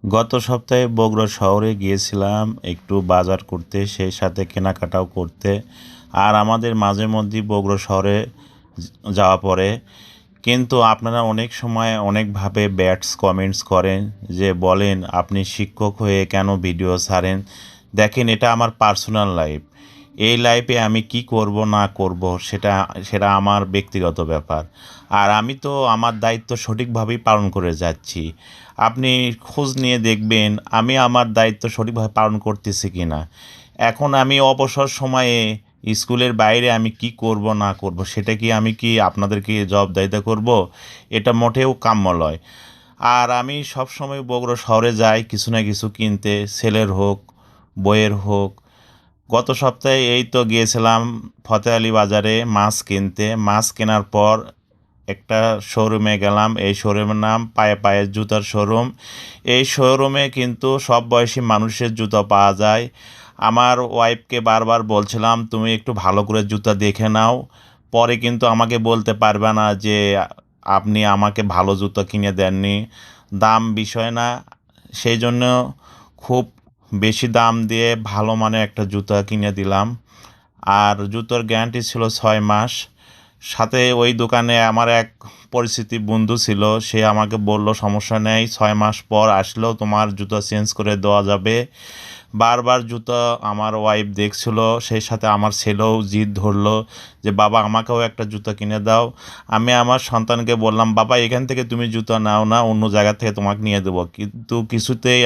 গত সপ্তাহে বগুড়া শহরে গিয়েছিলাম একটু বাজার করতে, সেই সাথে কেনাকাটাও করতে। আর আমাদের মাঝে মধ্যেই বগুড়া শহরে যাওয়া পড়ে। কিন্তু আপনারা অনেক সময় অনেকভাবে ব্যাডস কমেন্টস করেন, যে বলেন আপনি শিক্ষক হয়ে কেন ভিডিও ছাড়েন। দেখেন, এটা আমার পার্সোনাল লাইফ। এই লাইফে আমি কি করব না করব সেটা সেটা আমার ব্যক্তিগত ব্যাপার। আর আমি তো আমার দায়িত্ব সঠিকভাবেই পালন করে যাচ্ছি। আপনি খোঁজ নিয়ে দেখবেন আমি আমার দায়িত্ব সঠিকভাবে পালন করতেছি কি না। এখন আমি অবসর সময়ে স্কুলের বাইরে আমি কি করব না করব সেটা কি আমি কি আপনাদেরকে জবাবদিহিতা করব? এটা মোটেও কাম্য নয়। আর আমি সবসময় বগুড়া শহরে যাই কিছু না কিছু কিনতে, ছেলের হোক, বইয়ের হোক। গত সপ্তাহে এই তো গিয়েছিলাম ফতেহ আলী বাজারে মাছ কিনতে। মাছ কেনার পর একটা শোরুমে গেলাম। এই শোরুমের নাম পায়ে পায়ে জুতার শোরুম। এই শোরুমে কিন্তু সব বয়সী মানুষের জুতো পাওয়া যায়। আমার ওয়াইফকে বারবার বলছিলাম তুমি একটু ভালো করে জুতা দেখে নাও, পরে কিন্তু আমাকে বলতে পারবে না যে আপনি আমাকে ভালো জুতো কিনে দেননি। দাম বিষয় না, সেই জন্য খুব বেশি দাম দিয়ে ভালো মানের একটা জুতা কিনে দিলাম। আর জুতোর গ্যারান্টি ছিল 6 মাস। সাথে ওই দোকানে আমার এক পরিচিতি বন্ধু ছিল, সে আমাকে বলল সমস্যা নেই, 6 মাস পর আসলেও তোমার জুতো চেঞ্জ করে দেওয়া যাবে। বারবার জুতো আমার ওয়াইফ দেখছিল, সেই সাথে আমার ছেলেও জিদ ধরলো যে বাবা আমাকেও একটা জুতো কিনে দাও। আমি আমার সন্তানকে বললাম বাবা এখান থেকে তুমি জুতো নাও না, অন্য জায়গা থেকে তোমাকে নিয়ে দেবো, কিন্তু কিছুতেই